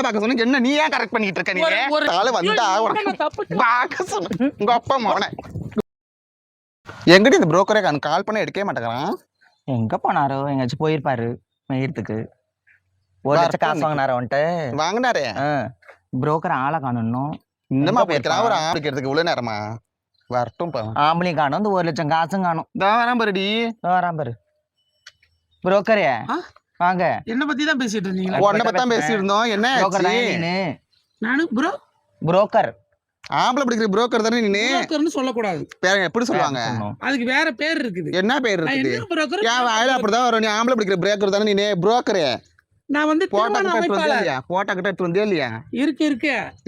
மாப்பிள்ளை பார்க்க சொன்ன என்ன நீ ஏன் கரெக்ட் பண்ணிட்டு இருக்க? நீ ஆளு வந்தா பார்க்க சொன்ன உங்க அப்பா மகனே. எங்கிட்ட இந்த புரோக்கரே கால் பண்ண எடுக்கவே மாட்டேங்கிறான். எங்க போனாரோ? எங்கேயாச்சும் போயிருப்பாரு மெய்யறதுக்கு. ஒரு லட்சம் காசு வாங்கினாரு வந்துட்டு. வாங்கினாரே புரோக்கர் ஆளை காணணும். இன்னமா போயிருக்கிறான். ஒரு ஆம்பிக்கிறதுக்கு இவ்வளவு நேரமா? வரட்டும் ஆம்பளையும் காணும், இந்த 1 லட்சம் காசும் காணும். வரான் பாருடி, வரான் பாரு. புரோக்கரே வாங்க. என்ன பத்தி தான் பேசிட்டு இருந்தீங்களா? உன்னை பத்தி தான் பேசி இருந்தோம். என்ன நானு ப்ரோ புரோக்கர். ஆம்பளை பிடிக்கிற புரோக்கர் தானே நீ? புரோக்கர்னு சொல்லக்கூடாது. பேர் எப்படி சொல்லுவாங்க? அதுக்கு வேற பேர் இருக்குது. என்ன பேர் இருக்குது? புரோக்கர். ஏன் வாயில அப்படிதான் வரும். நீ ஆம்பளை பிடிக்கிற புரோக்கர் தானே நீ? புரோக்கரே நான் வந்து போட்டோ கிட்ட எடுத்து வந்தே இல்லையா? இருக்கு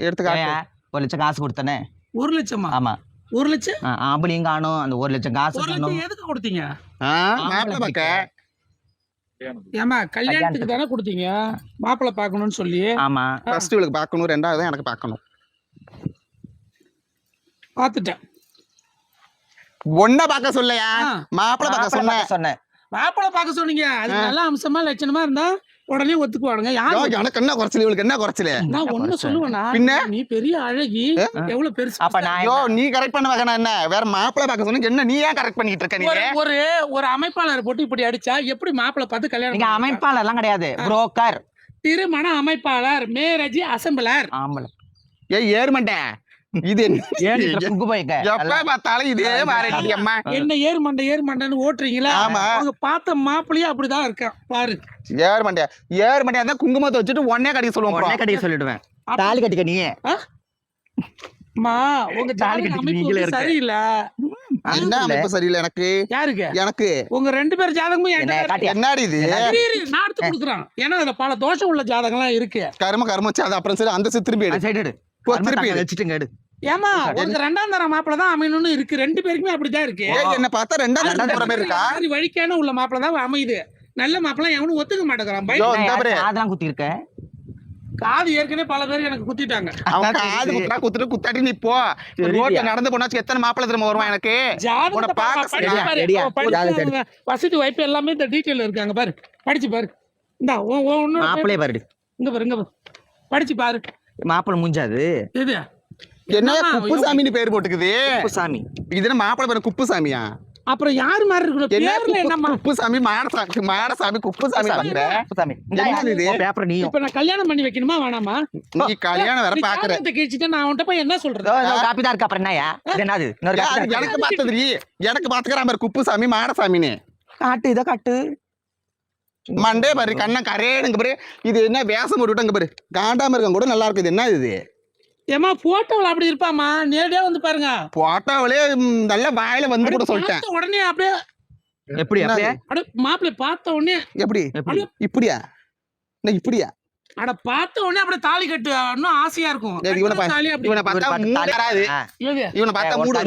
எடுத்துக்காட்டு. 1 லட்சம் காசு கொடுத்தனே. 1 லட்சமா? ஆமா 1 லட்சம். ஆம்பளையும் காணும், அந்த 1 லட்சம் காசு 1 லட்சம் எதுக்கு கொடுத்தீங்க? மாப்பிள்ளை பார்க்க. ஏமா கல்யாணத்துக்கு தானே கொடுத்தீங்க? மாப்பிள்ளை பார்க்கணும்னு சொல்லி. ஆமா ஃபர்ஸ்ட் இவளுக்கு பார்க்கணும், 2வது எனக்கு பார்க்கணும். பார்த்துட்டேன். ஒன்ன பார்க்க சொல்லையா? மாப்பிள்ளை பார்க்க சொன்னேன். மாப்பிள்ளை பார்க்க சொன்னீங்க. அது நல்ல அம்சமா லட்சணமா இருந்தா உடனே ஒத்துக்குவானுங்க. எனக்கு என்ன குறைச்சல்? இவளுக்கு என்ன குறைச்சல்? நான் ஒண்ணு சொல்லுவேனா? பின்ன நீ பெரிய அழகி, எவ்வளவு பெருசு. அப்ப நான் நீ கரெக்ட் பண்ண வைக்கணும். என்ன வேற மாப்பிள்ளை பார்க்க சொன்ன என்ன நீ ஏன் கரெக்ட் பண்ணிட்டு இருக்க? நீ ஒரு அமைப்பாளர் போட்டு இப்படி அடிச்சா எப்படி மாப்பிள்ளை பார்த்து கல்யாணம்? நீங்க அமைப்பாளர் எல்லாம் கிடையாது, புரோக்கர். திருமண அமைப்பாளர், மேரேஜ் அசம்பிளர். ஆம்பளை ஏறுமண்டேன். இது எப்ப பார்த்தாலும் இதே மாதிரி அம்மா. என்ன ஏறுமண்டன்னு ஓட்டுறீங்களா? அவங்க பார்த்த மாப்பிள்ளையே அப்படிதான் இருக்கான் பாரு. ஏறுமண்டையா தான் குங்குமத்தை வச்சுட்டு ஒன்னே கடிக்க சொல்லுவோம். உடனே கடிக்க சொல்லிடுவேன். தாலி கட்டிக்க நீ. உங்க தாலி கட்டிக்க சரியில்லை. என்ன அமைப்பு சரியில்லை? எனக்கு உங்க 2 பேர் ஜாதகமும் என்னடி இது? நான் எடுத்து கொடுக்குறேன். ஏன்னா அதுல பல தோஷம் உள்ள ஜாதகம் எல்லாம் இருக்கு. கரும வச்சு அது அப்புறம் சரி அந்த திருப்பி திருப்பி வச்சுட்டுங்க. ஏமா உங்க 2ஆம் தர மாப்பிள்ள தான் அமையணும்னு இருக்கு. 2 பேருக்குமே அப்படிதான் இருக்கு. என்ன பார்த்தா 2ஆம் தர இருக்கா? வழிக்கான உள்ள மாப்பிள்ள தான் அமையுது. நல்ல மாப்பிள்ள எவனும் ஒத்துக்க மாட்டேங்கிறான். அதெல்லாம் குத்தி இருக்க காது ஏற்கனவே பல பேர் எனக்கு குத்திட்டாங்க. குத்துட்டு குத்தாட்டி நீ போ. ரோட்ல நடந்து போனாச்சு எத்தனை மாப்பிள்ளை திரும்ப வருவான் எனக்கு? வசதி வாய்ப்பு எல்லாமே இந்த டீட்டெயில் இருக்காங்க பாரு. படிச்சு பாரு. இந்த மாப்பிள்ளையே பாரு. இங்க பாரு படிச்சு பாரு. மாப்பிள்ளை மூஞ்சாது இது என்ன குப்புசாமின்னு பேர் போட்டுக்குது? குப்புசாமி. இதுல மாப்பிள்ளை பேரு குப்புசாமியா? அப்புறம் யாரு மாதிரி இருக்கணும்? குப்புசாமி, மாடசாமி, குப்புசாமி. இப்ப நான் கல்யாணம் பண்ணி வைக்கணுமா வேணாமா? நீ கல்யாணம் வேற பாக்குற. நான் உன்கிட்ட போய் என்ன சொல்றது? காப்பிதான் இருக்கு. அப்புறம் என்னது? எனக்கு பார்த்தது எனக்கு பாத்துக்கிறான் பாரு குப்புசாமி மாடசாமின்னு. காட்டு இதை காட்டு. மண்டே பாரு கண்ண கரேனுங்க பாரு. இது என்ன வேஷம் போட்டுங்க பாரு. காண்டாம இருக்க கூட நல்லா இருக்கு. இது என்ன இது? ஏமா போட்டோல அப்படி இருப்பாமா? நேரடியா வந்து பாருங்க. போட்டோவிலே நல்ல வாயில வந்து கூட சொல்லிட்டேன். உடனே அப்படியே எப்படி மாப்பிள்ளை பார்த்த உடனே எப்படி இப்படியா இப்படியா? அட பார்த்த உடனே அப்படியே தாலி கட்டு இன்னும் ஆசையா இருக்கும். இவனை பார்த்தா வராது. இவனை பார்த்தா மூடு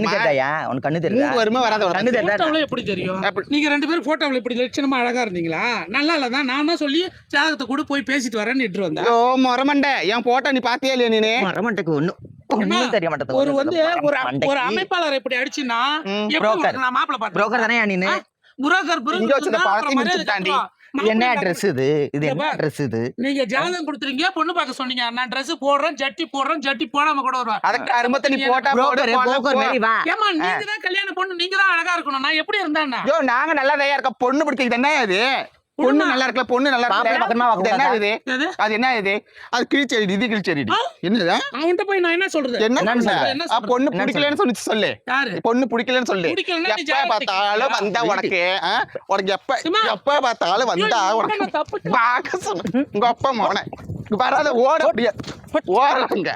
கண்ணு தெரியல. வருமா வராது. கண்ணு தெரியல. எப்படி தெரியும்? நீங்க 2 பேரும் போட்டோல இப்படி லட்சணமா அழகா இருந்தீங்களா? நல்லா இல்லதான். நான் தான் சொல்லி ஜாதகத்தை கூட போய் பேசிட்டு வரேன்னு இட்டு வந்தேன். ஓ மொரமண்டை என் போட்டோ நீ பாத்தியா இல்லையா? நீ மொரமண்டைக்கு ஒண்ணும் தெரிய மாட்டேங்குது. ஒரு அமைப்பாளர் இப்படி அடிச்சுன்னா நான் மாப்பிள்ளை பார்த்தேன். புரோக்கர் தானே நீ? என்ன ட்ரெஸ் இது? இது என்ன ட்ரெஸ் இது? நீங்க ஜாதகம் கொடுத்துறீங்க, பொண்ணு பார்க்க சொன்னீங்க. நான் ட்ரெஸ் போடுறேன், ஜட்டி போடுறேன், ஜட்டி போடாம கூட வருவேன். அதுக்கு அருமத்தை நீ போட்டா புரோக்கர் மாதிரி வா. ஏமா நீங்க தான் கல்யாணம் பொண்ணு, நீங்க தான் அழகா இருக்கணும். நான் எப்படி இருந்தானே? யோ நாங்க நல்லா தயா இருக்க. பொண்ணு பிடிக்கிறது என்ன இது? பொண்ணு நல்லா இருக்கல, பொண்ணு நல்லா இருக்கல. என்ன இது? அது என்ன இது? அது கிழிச்செடி. இது கிழிச்செடி என்னது? அவன்கிட்ட போய் நான் என்ன சொல்றது? என்ன பொண்ணு பிடிக்கலன்னு சொல்லி சொல்லு. பொண்ணு பிடிக்கலன்னு சொல்லு. எப்ப பார்த்தாலும் வந்தா உனக்கு எப்ப பார்த்தாலும் வந்தா உனக்கு பாக்க சொல்லு. உங்க அப்பா மகனை வராத ஓட ஓடுறாங்க.